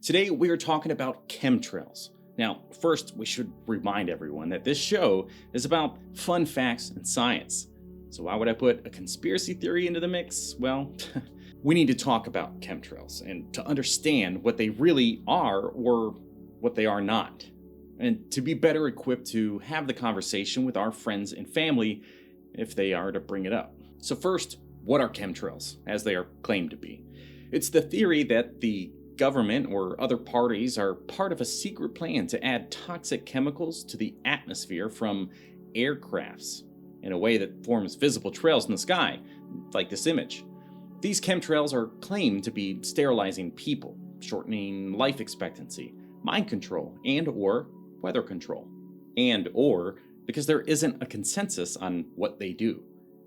Today we are talking about chemtrails. Now, first we should remind everyone that this show is about fun facts and science. So why would I put a conspiracy theory into the mix? Well, we need to talk about chemtrails and to understand what they really are or what they are not. And to be better equipped to have the conversation with our friends and family if they are to bring it up. So first, what are chemtrails, as they are claimed to be? It's the theory that the government or other parties are part of a secret plan to add toxic chemicals to the atmosphere from aircrafts in a way that forms visible trails in the sky, like this image. These chemtrails are claimed to be sterilizing people, shortening life expectancy, mind control, and or weather control, and or because there isn't a consensus on what they do.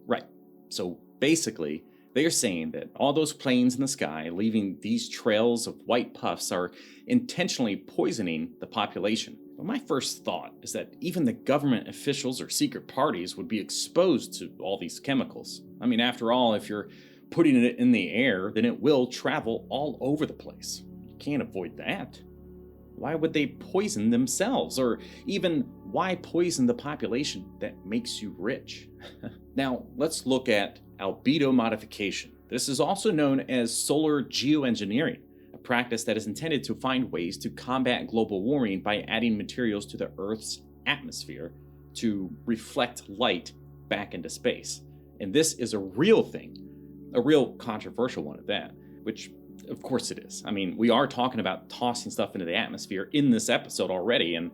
Right, so basically, they are saying that all those planes in the sky leaving these trails of white puffs are intentionally poisoning the population. But my first thought is that even the government officials or secret parties would be exposed to all these chemicals. I mean, after all, if you're putting it in the air, then it will travel all over the place. You can't avoid that. Why would they poison themselves? Or even why poison the population that makes you rich? Now, let's look at Albedo Modification. This is also known as solar geoengineering, a practice that is intended to find ways to combat global warming by adding materials to the Earth's atmosphere to reflect light back into space. And this is a real thing, a real controversial one at that, which of course it is. I mean, we are talking about tossing stuff into the atmosphere in this episode already, and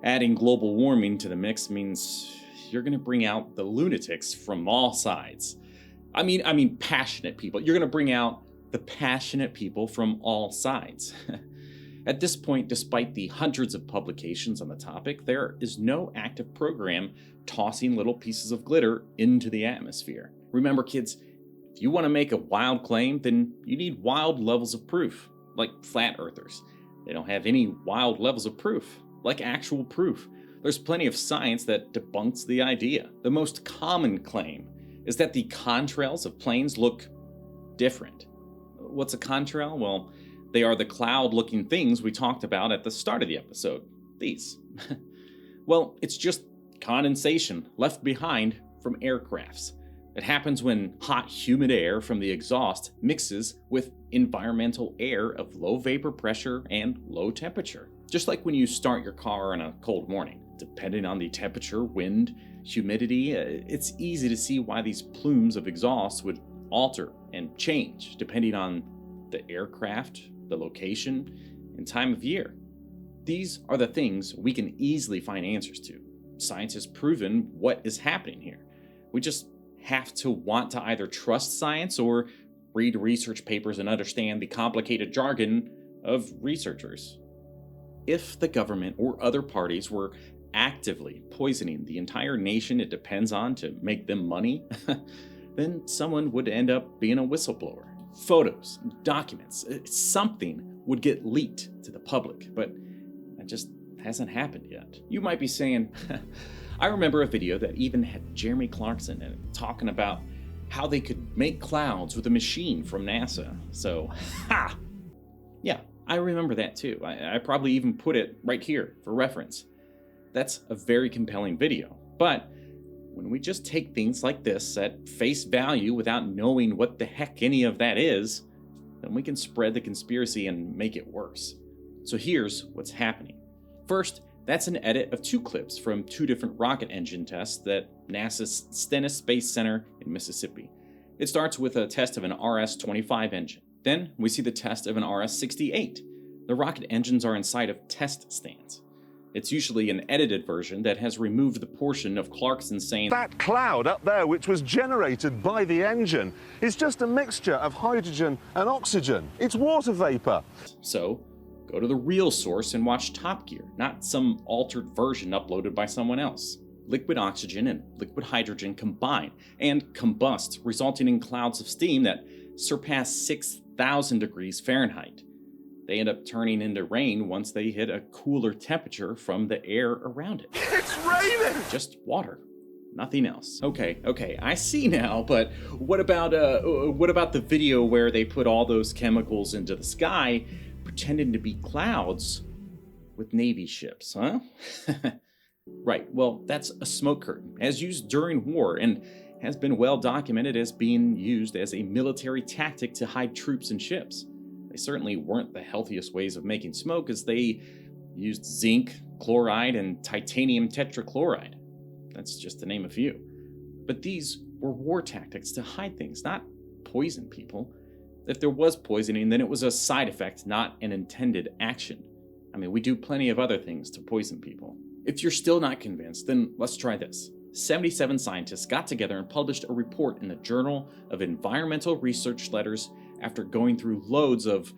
adding global warming to the mix means you're going to bring out the lunatics from all sides. I mean passionate people. You're going to bring out the passionate people from all sides. At this point, despite the hundreds of publications on the topic, there is no active program tossing little pieces of glitter into the atmosphere. Remember, kids, if you want to make a wild claim, then you need wild levels of proof, like flat earthers. They don't have any wild levels of proof, like actual proof. There's plenty of science that debunks the idea. The most common claim is that the contrails of planes look different. What's a contrail? Well, they are the cloud-looking things we talked about at the start of the episode. These. Well, it's just condensation left behind from aircrafts. It happens when hot, humid air from the exhaust mixes with environmental air of low vapor pressure and low temperature. Just like when you start your car on a cold morning. Depending on the temperature, wind, humidity, it's easy to see why these plumes of exhaust would alter and change depending on the aircraft, the location, and time of year. These are the things we can easily find answers to. Science has proven what is happening here. We just have to want to either trust science or read research papers and understand the complicated jargon of researchers. If the government or other parties were actively poisoning the entire nation it depends on to make them money, then someone would end up being a whistleblower. Photos, documents, something would get leaked to the public, but that just hasn't happened yet. You might be saying, I remember a video that even had Jeremy Clarkson in it talking about how they could make clouds with a machine from NASA. So, yeah, I remember that too. I probably even put it right here for reference. That's a very compelling video. But when we just take things like this at face value without knowing what the heck any of that is, then we can spread the conspiracy and make it worse. So here's what's happening. First, that's an edit of 2 clips from 2 different rocket engine tests at NASA's Stennis Space Center in Mississippi. It starts with a test of an RS-25 engine. Then we see the test of an RS-68. The rocket engines are inside of test stands. It's usually an edited version that has removed the portion of Clarkson saying, "That cloud up there, which was generated by the engine, is just a mixture of hydrogen and oxygen. It's water vapor." So, go to the real source and watch Top Gear, not some altered version uploaded by someone else. Liquid oxygen and liquid hydrogen combine and combust, resulting in clouds of steam that surpass 6,000 degrees Fahrenheit. They end up turning into rain once they hit a cooler temperature from the air around it. It's raining! Just water, nothing else. Okay, I see now, but what about the video where they put all those chemicals into the sky pretending to be clouds with Navy ships, huh? Right, well, that's a smoke curtain, as used during war, and has been well documented as being used as a military tactic to hide troops and ships. They certainly weren't the healthiest ways of making smoke, as they used zinc, chloride, and titanium tetrachloride. That's just to name a few. But these were war tactics to hide things, not poison people. If there was poisoning, then it was a side effect, not an intended action. I mean, we do plenty of other things to poison people. If you're still not convinced, then let's try this. 77 scientists got together and published a report in the Journal of Environmental Research Letters after going through loads of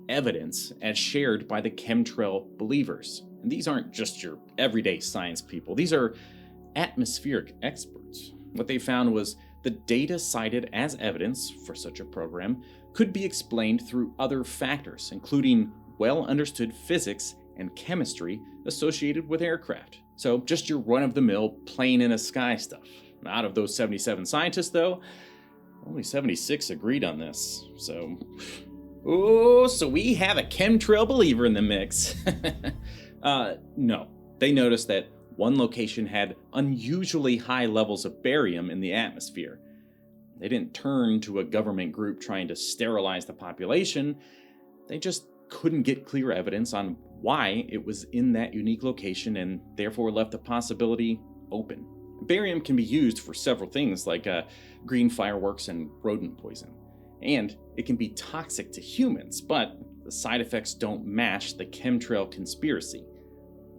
evidence as shared by the chemtrail believers. And these aren't just your everyday science people. These are atmospheric experts. What they found was the data cited as evidence for such a program could be explained through other factors, including well-understood physics and chemistry associated with aircraft. So just your run-of-the-mill plane in a sky stuff. Out of those 77 scientists, though, only 76 agreed on this. So we have a chemtrail believer in the mix. No, they noticed that one location had unusually high levels of barium in the atmosphere. They didn't turn to a government group trying to sterilize the population. They just couldn't get clear evidence on why it was in that unique location and therefore left the possibility open. Barium can be used for several things like green fireworks and rodent poison. And it can be toxic to humans, but the side effects don't match the chemtrail conspiracy.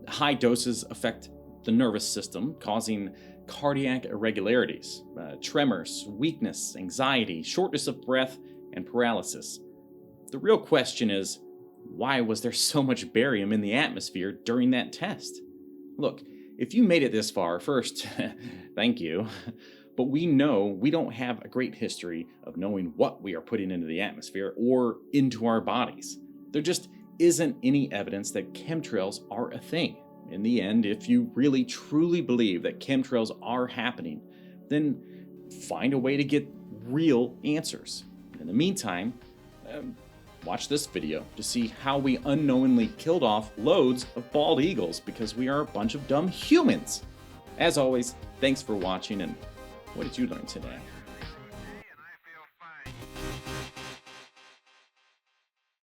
High doses affect the nervous system, causing cardiac irregularities, tremors, weakness, anxiety, shortness of breath, and paralysis. The real question is, why was there so much barium in the atmosphere during that test? Look, if you made it this far, first, thank you. But we know we don't have a great history of knowing what we are putting into the atmosphere or into our bodies. There just isn't any evidence that chemtrails are a thing. In the end, if you really truly believe that chemtrails are happening, then find a way to get real answers. In the meantime, watch this video to see how we unknowingly killed off loads of bald eagles because we are a bunch of dumb humans. As always, thanks for watching, and what did you learn today?